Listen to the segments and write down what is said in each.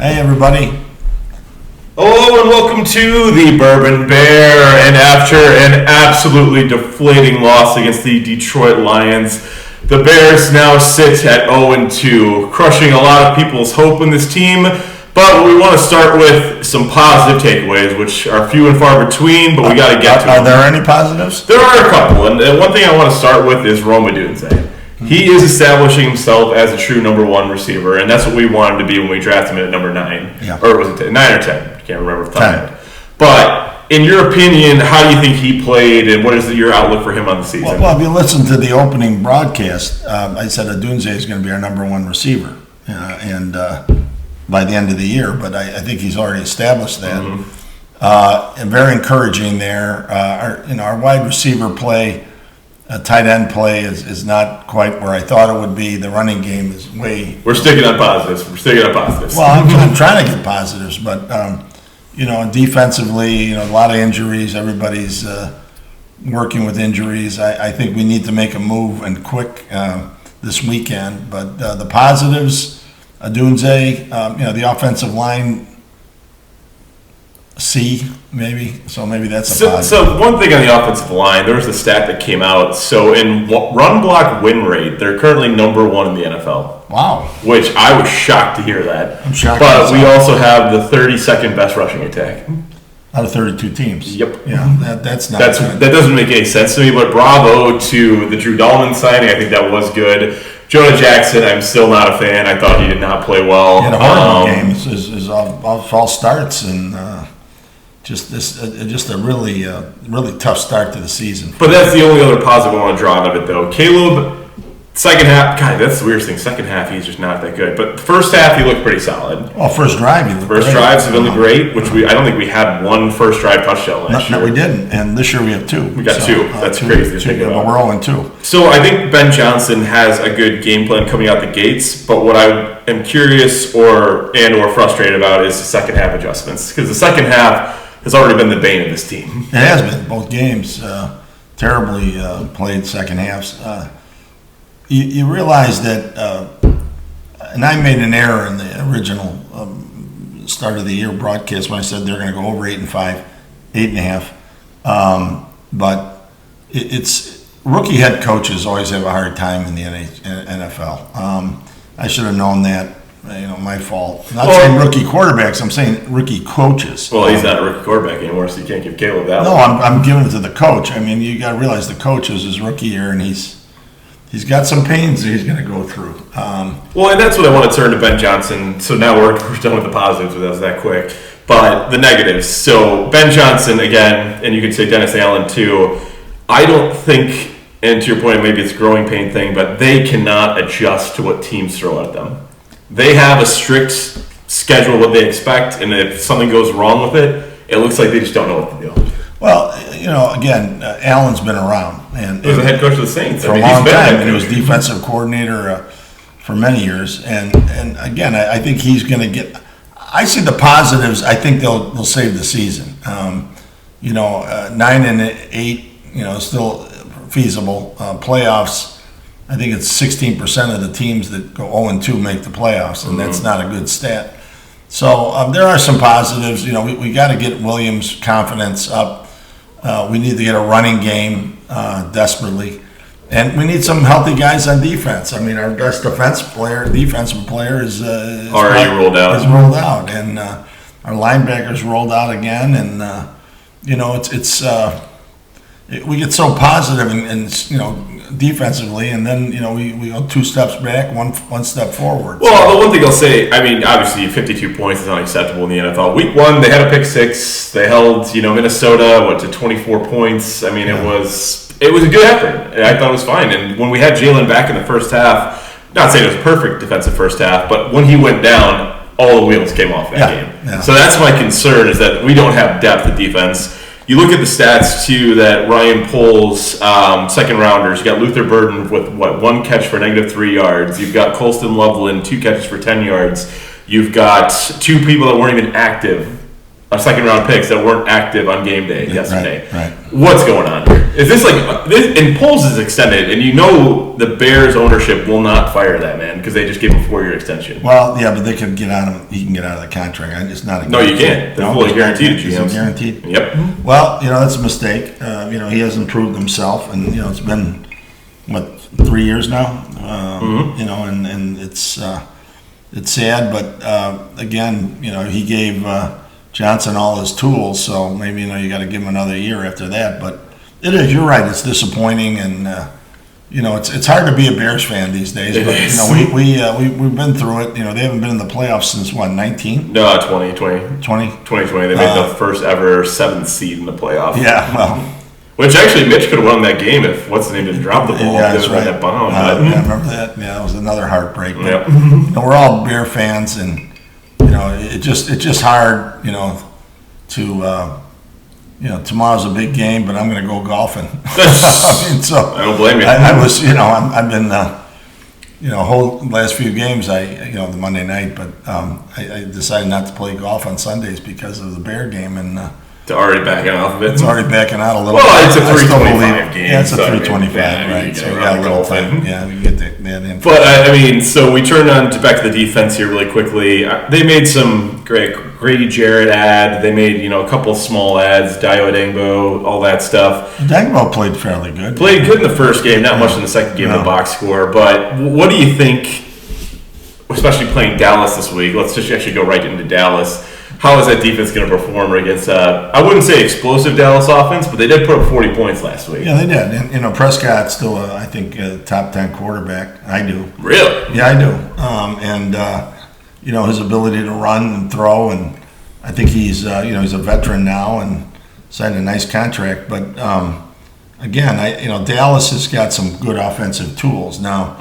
Hey, everybody. Hello and welcome to the Bourbon Bear. And after an absolutely deflating loss against the Detroit Lions, the Bears now sit at 0-2, crushing a lot of people's hope in this team. But we want to start with some positive takeaways, which are few and far between, but we got to get to them. Are there any positives? There are a couple, and one thing I want to start with is Rome Odunze. He is establishing himself as a true number one receiver, and that's what we wanted to be when we drafted him at number 9. Yeah. Or was it 9 or 10? I can't remember the time. But in your opinion, how do you think he played, and what is your outlook for him on the season? Well, if you listen to the opening broadcast, I said Odunze is going to be our number one receiver, and by the end of the year. But I think he's already established that. And very encouraging there. Our wide receiver play. Tight end play is not quite where I thought it would be. The running game is way... We're sticking on positives. Well, I'm trying to get positives, but, defensively, a lot of injuries. Everybody's working with injuries. I think we need to make a move and quick this weekend. But the positives, Odunze, the offensive line... C, maybe. So maybe that's a positive. So one thing on the offensive line, there was a stat that came out. So in run block win rate, they're currently number 1 in the NFL. Wow. Which I was shocked to hear that. I'm shocked. But we also have the 32nd best rushing attack. Out of 32 teams. Yep. Yeah, that's not good. That doesn't make any sense to me, but bravo to the Drew Dalman signing. I think that was good. Jonah Jackson, I'm still not a fan. I thought he did not play well. He had a horrible game. His all false starts and... Just a really tough start to the season. But that's the only other positive I want to draw out of it, though. Caleb, second half, God, that's the weirdest thing. Second half, he's just not that good. But first half, he looked pretty solid. Well, first drive, he looked First great. drives have been great, which I don't think we had one first drive touchdown last year. No, we didn't. And this year we have 2. We got 2. That's crazy to think about. But we're 0-2. So I think Ben Johnson has a good game plan coming out the gates. But what I am curious or frustrated about is the second half adjustments. Because the second half has already been the bane of this team. It has been. Both games terribly played second halves. You realize that, and I made an error in the original start of the year broadcast when I said they're going to go over 8-5, 8.5. But it's rookie head coaches always have a hard time in the NFL. I should have known that. My fault. I'm not saying rookie quarterbacks. I'm saying rookie coaches. Well, he's not a rookie quarterback anymore, so you can't give Caleb that. No, I'm giving it to the coach. I mean, you got to realize the coach is his rookie year, and he's got some pains that he's going to go through. Well, and that's what I want to turn to Ben Johnson. So now we're done with the positives with us that quick. But the negatives. So Ben Johnson, again, and you could say Dennis Allen too, I don't think, and to your point, maybe it's a growing pain thing, but they cannot adjust to what teams throw at them. They have a strict schedule of what they expect, and if something goes wrong with it, it looks like they just don't know what to do. Well, again, Allen's been around. And he was the head coach of the Saints. For a long time, and he was defensive coordinator for many years. And again, I think he's going to get – I see the positives. I think they'll save the season. 9-8, still feasible. Playoffs – I think it's 16% of the teams that go 0-2 make the playoffs, and that's not a good stat. So there are some positives. We got to get Williams' confidence up. We need to get a running game desperately, and we need some healthy guys on defense. I mean, our best defensive player is already rolled out. Is rolled out, and our linebackers rolled out again, and we get so positive and defensively, and then we go 2 steps back, one step forward. Well, the one thing I'll say, I mean, obviously 52 points is unacceptable in the NFL. Week 1, they had a pick 6. They held Minnesota to 24 points. I mean, it was a good effort. I thought it was fine. And when we had Jalen back in the first half, not saying it was a perfect defensive first half, but when he went down, all the wheels came off that game. Yeah. So that's my concern, is that we don't have depth at defense. You look at the stats, too, that Ryan pulls second rounders. You got Luther Burden with, 1 catch for -3 yards. You've got Colston Loveland, 2 catches for 10 yards. You've got 2 people that weren't even active second-round picks that weren't active on game day yesterday. Right. What's going on here? Is this and Poles is extended, and the Bears ownership will not fire that man because they just gave him a 4-year extension. Well, yeah, but they can get out of. He can get out of the contract. It's not a. No, you can't. They're fully guaranteed. Is it guaranteed? Yep. Well, that's a mistake. He hasn't proved himself, and it's been 3 years now. And it's sad, but again, he gave Johnson all his tools, so maybe you got to give him another year after that. But it is. You're right. It's disappointing, and it's hard to be a Bears fan these days. It but is. we've been through it. They haven't been in the playoffs since 19? No, 2020. 2020. They made the first ever 7th seed in the playoff. Yeah, well. Which actually, Mitch could have won that game if what's the name didn't drop the ball. Yeah, that's right. That bomb, I remember that. Yeah, it was another heartbreak. But, yep. We're all Bear fans, and it's just hard, to tomorrow's a big game, but I'm going to go golfing. I don't blame you. I was, I've been, whole last few games, the Monday night, but I decided not to play golf on Sundays because of the Bear game, and. It's already backing off of it. It's already backing out a little bit. Well, it's a 325 game. Yeah, it's a 325, right? So we got a little time. Yeah, we can get that in. But, so we turn back to the defense here really quickly. They made some great Grady Jarrett ad. They made, a couple small ads, Dio Adengbo, all that stuff. Adengbo played fairly good. Played good in the first game, not much in the second game in the box score. But what do you think, especially playing Dallas this week? Let's just actually go right into Dallas. How is that defense going to perform against, I wouldn't say explosive Dallas offense, but they did put up 40 points last week. Yeah, they did. And, Prescott's still, I think, a top 10 quarterback. I do. Really? Yeah, I do. His ability to run and throw, and I think he's, he's a veteran now and signed a nice contract. But, again, Dallas has got some good offensive tools. Now,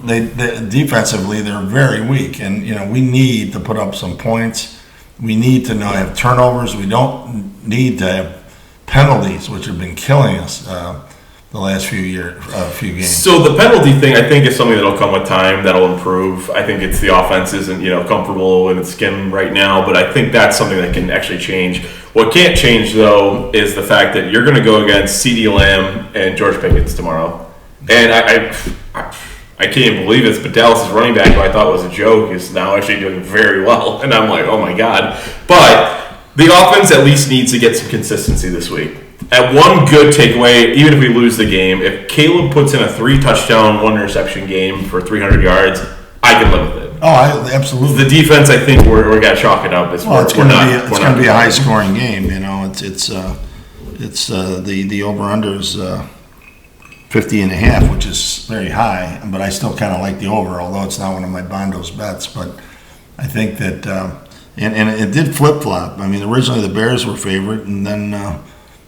they defensively, they're very weak, and, we need to put up some points. We need to have turnovers. We don't need to have penalties, which have been killing us the last few games. So the penalty thing, I think, is something that'll come with time. That'll improve. I think it's the offense isn't comfortable in its skin right now, but I think that's something that can actually change. What can't change though is the fact that you're going to go against CeeDee Lamb and George Pickens tomorrow, and I can't even believe this, but Dallas' running back, who I thought was a joke, is now actually doing very well. And I'm like, oh my God. But the offense at least needs to get some consistency this week. At one good takeaway, even if we lose the game, if Caleb puts in a 3-touchdown, 1-interception game for 300 yards, I can live with it. Oh, absolutely. The defense, I think we're going to chalk it up. It's going to be a high-scoring game. It's the over/unders. 50.5, which is very high, but I still kind of like the over, although it's not one of my Bondo's bets. But I think that, and it did flip-flop. I mean, originally the Bears were favorite, and then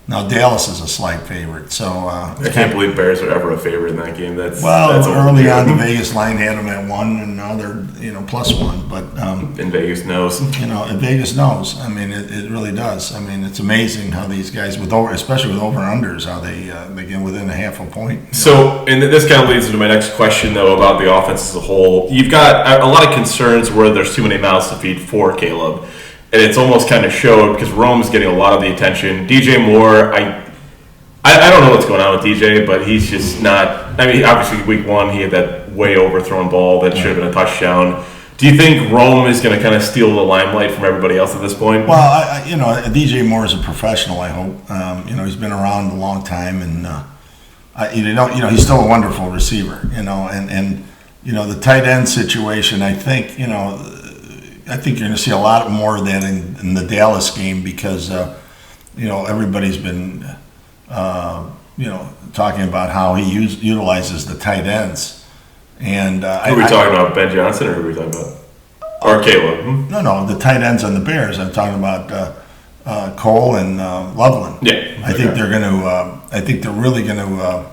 now Dallas is a slight favorite. So I can't believe Bears are ever a favorite in that game. That's early on the Vegas line had them at 1, and now they're +1. But and Vegas knows. And Vegas knows. I mean, it really does. I mean, it's amazing how these guys especially with over/unders, how they get within a half a point. So, and this kind of leads into my next question though about the offense as a whole. You've got a lot of concerns where there's too many mouths to feed for Caleb. And it's almost kind of showed because Rome's getting a lot of the attention. DJ Moore, I don't know what's going on with DJ, but he's just not. I mean, obviously, week 1 he had that way overthrown ball that should have been a touchdown. Do you think Rome is going to kind of steal the limelight from everybody else at this point? Well, DJ Moore is a professional. I hope. He's been around a long time, and he's still a wonderful receiver. And the tight end situation. I think you're going to see a lot more of that in the Dallas game because, everybody's been, talking about how he utilizes the tight ends. And are we talking about Ben Johnson, or who are we talking about? Or Caleb? No, the tight ends on the Bears. I'm talking about Cole and Loveland. Yeah, I think they're going to. I think they're really going to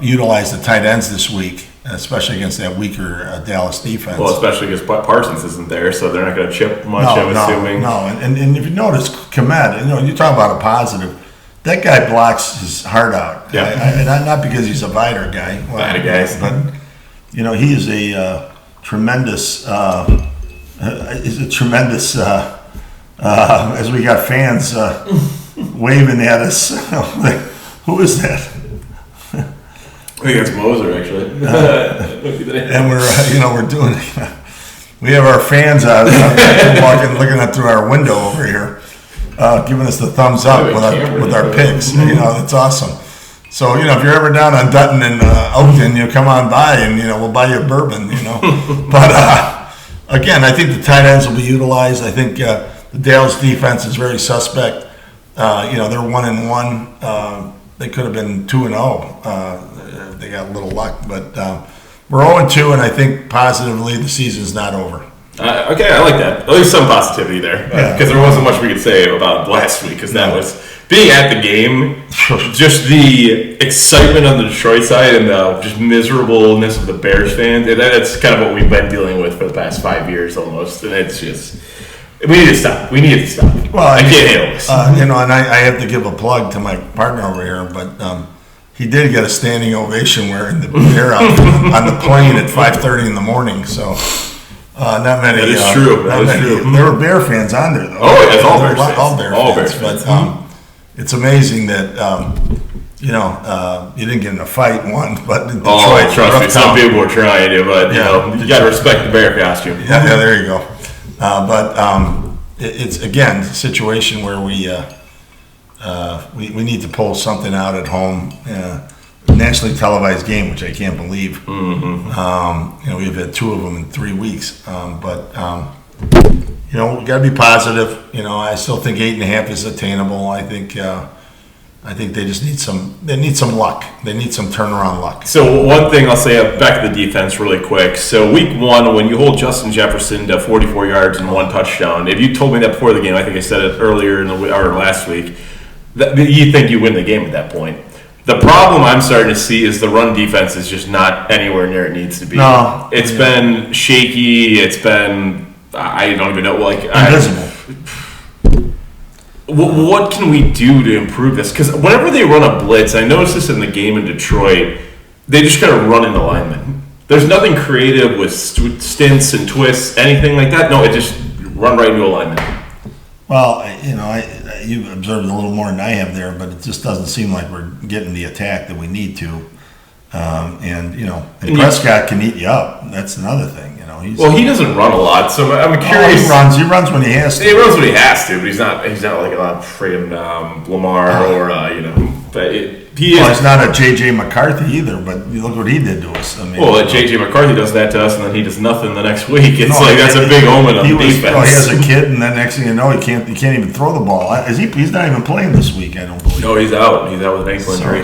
utilize the tight ends this week, especially against that weaker Dallas defense. Well, especially because Parsons isn't there, so they're not going to chip much. I'm assuming. No, and if you notice, Komet, you talk about a positive. That guy blocks his heart out. Yeah. Not because he's a Vider guy. Vider guys. But he is a tremendous. He's a tremendous as we got fans waving at us. Who is that? I think it's Moser, actually. And we're doing. We have our fans out walking, looking up through our window over here, giving us the thumbs up with our picks. It's awesome. So if you're ever down on Dutton and Oakton, come on by and we'll buy you a bourbon. But again, I think the tight ends will be utilized. I think the Dale's defense is very suspect. They're 1-1. They could have been 2-0. They got a little luck, but we're 0-2, and I think positively the season's not over. Okay, I like that. At least some positivity there, because there wasn't much we could say about last week, because that was being at the game, just the excitement on the Detroit side and the just miserableness of the Bears fans. That's kind of what we've been dealing with for the past 5 years almost, and it's just. We need to stop. Well, I can't handle this. And I have to give a plug to my partner over here, but he did get a standing ovation wearing the bear outfit on the plane at 5:30 in the morning. So not many. That is true. That is true. There were Bear fans on there, though. Oh, it's all Bear fans. All Bear fans. But it's amazing that you didn't get in a fight once, but in Detroit, trust me, some people were trying to, but you got to respect the Bear costume. Yeah, there you go. But it's again a situation where we need to pull something out at home. Nationally televised game, which I can't believe. Mm-hmm. We've had 2 of them in 3 weeks. But we got to be positive. I still think 8.5 is attainable. I think they just need some luck. They need some turnaround luck. So one thing I'll say back to the defense really quick. So week 1, when you hold Justin Jefferson to 44 yards and 1 touchdown, if you told me that before the game, I think I said it earlier or last week, that you think you win the game at that point. The problem I'm starting to see is the run defense is just not anywhere near it needs to be. No, it's been shaky. It's been I don't even know invisible. What can we do to improve this? Because whenever they run a blitz, I noticed this in the game in Detroit, they just kind of run into linemen. There's nothing creative with stints and twists, anything like that. No, it just run right into a lineman. Well, you've observed a little more than I have there, but it just doesn't seem like we're getting the attack that we need to. And Prescott can eat you up. That's another thing. He doesn't run a lot, so I'm curious. He runs when he has to. He runs when he has to, but he's not like a lot of freaking Lamar or But he is. Well, he's not a J.J. McCarthy either. But you look what he did to us. J.J. McCarthy does that to us, and then he does nothing the next week. That's a big omen on the defense. He has a kid, and then next thing you know, he can't even throw the ball. He's not even playing this week. I don't believe. No, he's out. He's out with an ankle injury.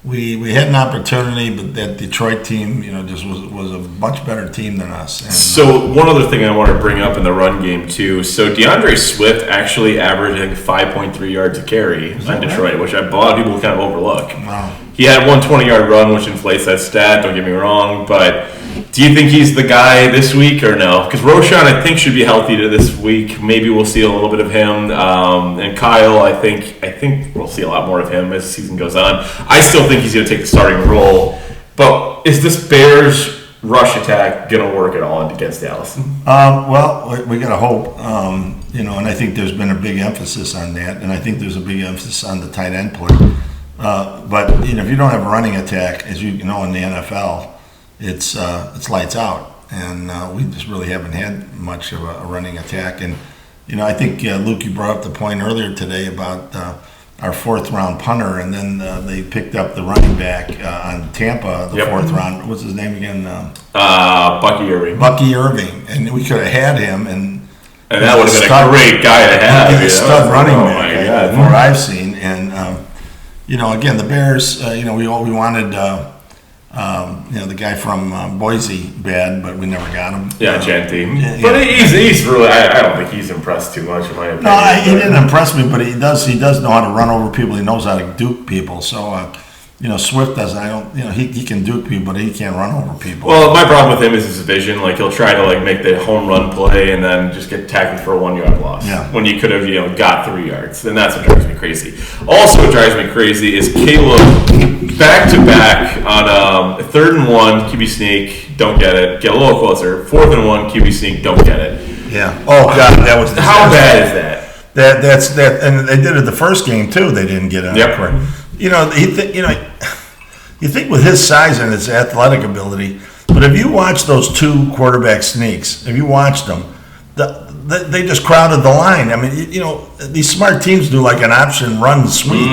We had an opportunity, but that Detroit team, just was a much better team than us. And, so one other thing I want to bring up in the run game too. So DeAndre Swift actually averaged 5.3 yards a carry on Detroit, which a lot of people kind of overlook. Wow. He had one 20-yard run, which inflates that stat. Don't get me wrong, but do you think he's the guy this week or no? Because Roschon, I think, should be healthy to this week. Maybe we'll see a little bit of him. And Kyle, I think we'll see a lot more of him as the season goes on. I still think he's going to take the starting role. But is this Bears rush attack going to work at all against Dallas? Well, we got to hope. And I think there's been a big emphasis on that, and I think there's a big emphasis on the tight end play. But if you don't have a running attack, as you know in the NFL, it's lights out, and we just really haven't had much of a running attack. And I think Luke, you brought up the point earlier today about our 4th round punter, and then they picked up the running back on Tampa, the 4th round. What's his name again? Bucky Irving. Bucky Irving, and we could have had him, and that would have been a great guy to have. He's a stud running back, from what I've seen, and. Again, the Bears. We wanted the guy from Boise bad, but we never got him. Yeah, Genty. But he's really. I don't think he's impressed too much in my opinion. No, he didn't impress me, but he does know how to run over people. He knows how to duke people. So Swift doesn't. He can duke people, but he can't run over people. Well, my problem with him is his vision. Like he'll try to make the home run play and then just get tackled for a 1-yard loss. Yeah. When you could have got 3 yards. Then that's what drives me crazy. Also, what drives me crazy is Caleb back-to-back on 3rd and 1, QB sneak, don't get it. Get a little closer. 4th and 1, QB sneak, don't get it. Yeah. Oh God, that was how bad is that? That's and they did it the first game too. They didn't get it. Yep. You think with his size and his athletic ability, but if you watch those 2 quarterback sneaks, if you watched them, they just crowded the line. I mean, these smart teams do like an option run sweep.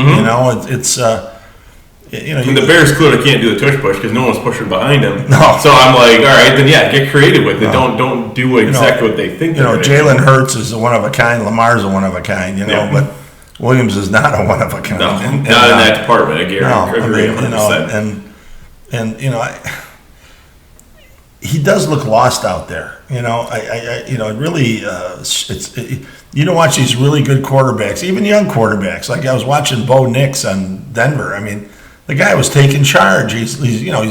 The Bears clearly can't do the tush push because no one's pushing behind him. No. So I'm like, all right, then get creative with it. No. Don't do exactly what they think. Jalen Hurts is a one of a kind. Lamar's a one of a kind. But Williams is not a one of a kind. No, not in that department. I agree. He does look lost out there. You don't watch these really good quarterbacks, even young quarterbacks. Like I was watching Bo Nix on Denver. I mean, the guy was taking charge. He's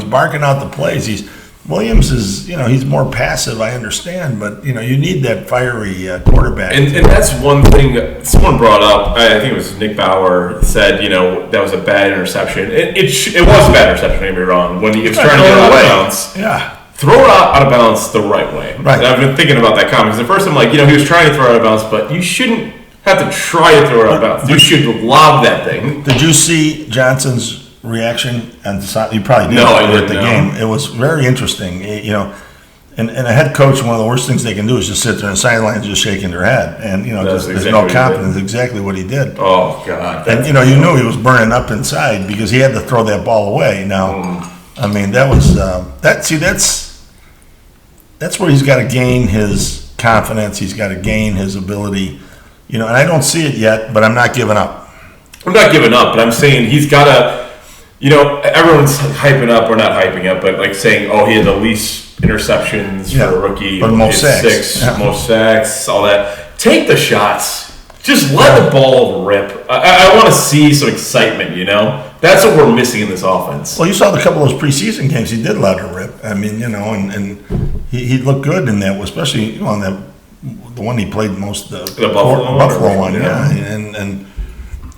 barking out the plays. Williams is he's more passive. I understand, but you need that fiery quarterback. And that's one thing someone brought up. I think it was Nick Bauer said that was a bad interception. It was a bad interception. Don't get me wrong. When he was trying to get out of bounds, throw it out of bounds the right way. Right. And I've been thinking about that comment because at first I'm like, he was trying to throw it out of bounds, but you shouldn't have to try to throw it out of bounds. You should lob that thing. Did you see Johnson's reaction? And you probably did. No, I didn't. The game. It was very interesting. And a head coach, one of the worst things they can do is just sit there on the sidelines just shaking their head. And, there's no confidence. Exactly what he did. Oh, God. And, you knew he was burning up inside because he had to throw that ball away. Now, I mean, that was, that's where he's got to gain his confidence. He's got to gain his ability. And I don't see it yet, but I'm not giving up. I'm not giving up, but I'm saying he's got to, everyone's hyping up, or not hyping up, but like saying, he had the least interceptions for a rookie. But most sacks. 6, most sacks, all that. Take the shots. Just let the ball rip. I want to see some excitement, That's what we're missing in this offense. Well, you saw the couple of those preseason games. He did let her rip. I mean, and he looked good in that, especially on the one he played most, the Buffalo one. Yeah.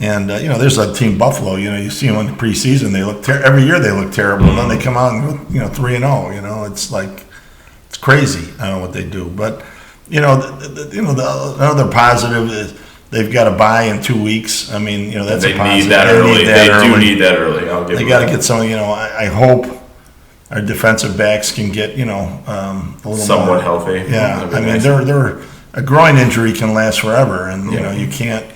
And there's a team Buffalo. You see them in the preseason. They look every year they look terrible. And then they come out and 3-0. It's like it's crazy. I don't know what they do, but another positive is they've got to buy in 2 weeks. I mean, that's a positive. Need that early. They do need that early. They got to get some. I hope our defensive backs can get a little somewhat more healthy. Yeah, I mean, they're a groin injury can last forever, and you can't.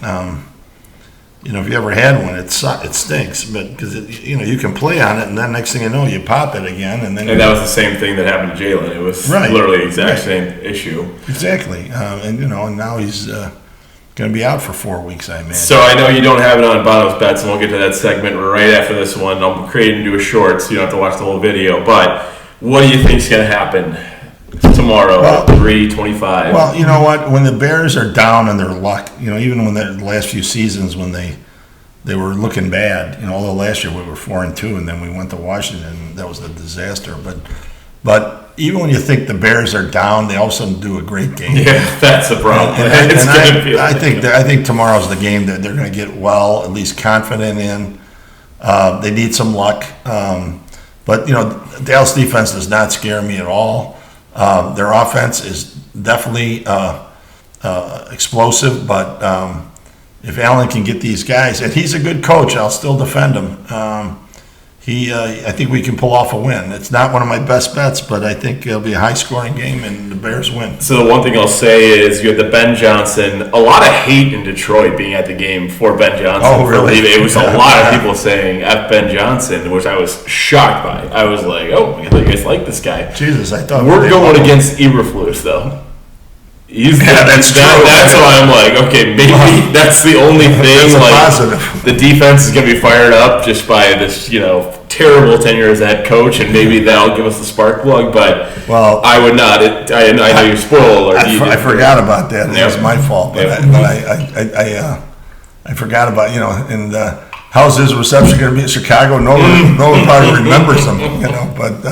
If you ever had one, it stinks. But because you can play on it, and then next thing you know, you pop it again, and then. And that was the same thing that happened to Jalen. It was literally the exact same issue. Exactly, and now he's going to be out for 4 weeks, I imagine. So I know you don't have it on Bondo's Bets, and we'll get to that segment right after this one. I'll create it into a short, so you don't have to watch the whole video. But what do you think is going to happen tomorrow at 3:25? Well, you know what? When the Bears are down on their luck, even when the last few seasons when they were looking bad, although last year we were 4-2, and then we went to Washington, that was a disaster. But even when you think the Bears are down, they also do a great game. Yeah, that's the problem. I think tomorrow's the game that they're going to get at least confident in. They need some luck, but Dallas defense does not scare me at all. Their offense is definitely explosive, but if Allen can get these guys, and he's a good coach, I'll still defend him. I think we can pull off a win. It's not one of my best bets, but I think it'll be a high-scoring game, and the Bears win. So the one thing I'll say is you had the Ben Johnson, a lot of hate in Detroit being at the game for Ben Johnson. Oh, really? It was a lot of people saying F Ben Johnson, which I was shocked by. I was like, I thought you guys like this guy. Jesus, I thought we're going against Eberflus, though. That's true. That's why I'm like, okay, maybe that's the only thing. That's like, positive. The defense is going to be fired up just by this, terrible tenure as a head coach, and maybe that'll give us the spark plug. But I would not. I know you spoil alert. I forgot about that. It was my fault, but I forgot about And how's his reception going to be in Chicago? No one probably remembers him. But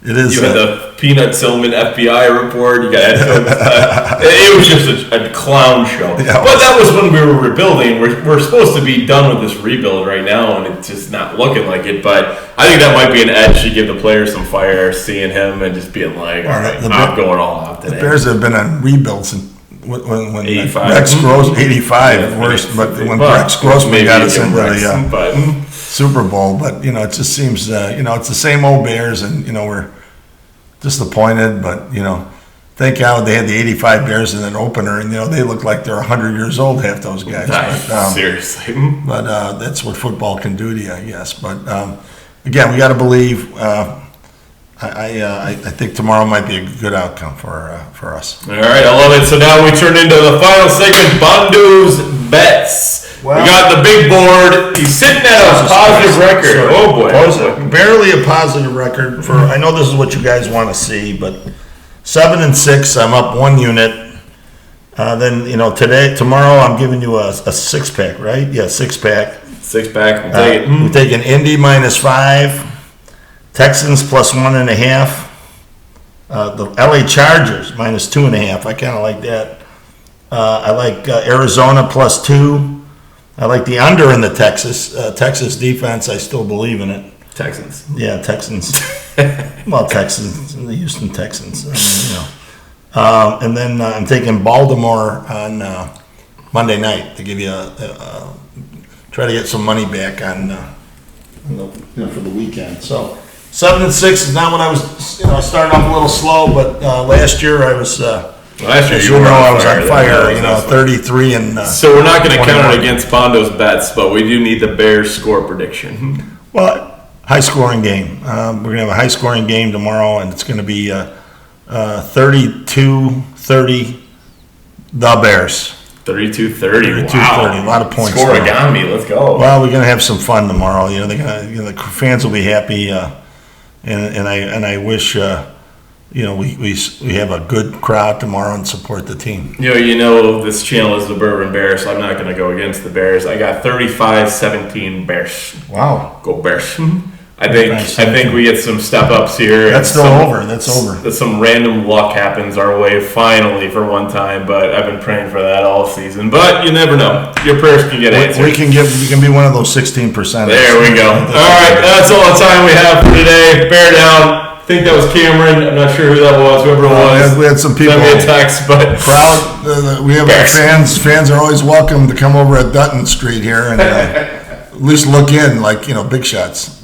It is. You had the Peanut Tillman FBI report. You got head coach. It was just a clown show. Yeah, but that was when we were rebuilding. We're supposed to be done with this rebuild right now, and it's just not looking like it. But I think that might be an edge to give the players some fire, seeing him and just being like, all right, I'm going all out today. The Bears have been on rebuilds since when 85. Rex Grossman, 85 worst, but when Rex Grossman got us into the Super Bowl. But it just seems it's the same old Bears, and we're disappointed. But thank God they had the 85 Bears in an opener, and they look like they're 100 years old, half those guys. But, seriously. But that's what football can do to you, I guess. But again, we got to believe. I think tomorrow might be a good outcome for us. All right, I love it. So now we turn into the final segment, Bondo's Bets. Well, we got the big board. He's sitting at a positive record. Oh, boy. Barely a positive record. I know this is what you guys want to see, but 7-6, I'm up 1 unit. Then, tomorrow I'm giving you a 6-pack, right? Yeah, 6-pack. 6-pack. We'll take it. We're taking Indy -5. Texans +1.5. The LA Chargers -2.5. I kind of like that. I like Arizona +2. I like the under in the Texas defense. I still believe in it. Texans. Yeah, Texans. Well, Texans, the Houston Texans. And then I'm taking Baltimore on Monday night to give you try to get some money back on for the weekend. So 7-6 is not what I was. I started off a little slow, but last year I was. Last year I was on fire. 33 and. So we're not going to count it against Bondo's bets, but we do need the Bears score prediction. Well, high scoring game. We're going to have a high scoring game tomorrow, and it's going to be 32-30. The Bears. 32-30. 32-30. Wow. A lot of points. Scoregami. Let's go. Well, we're going to have some fun tomorrow. The fans will be happy, and I wish. We have a good crowd tomorrow and support the team. This channel is the Bourbon Bears, so I'm not going to go against the Bears. I got 35-17 Bears. Wow. Go Bears. I think we get some step ups here. That's still over. That's over. Some random luck happens our way finally for one time, but I've been praying for that all season. But you never know. Your prayers can get answered. We can be one of those 16%. There we go. All right, that's all the time we have for today. Bear down. I think that was Cameron. I'm not sure who that was. Whoever it was. We had some people. Send me a text, but proud. We have our fans. Fans are always welcome to come over at Dutton Street here and at least look in, like big shots.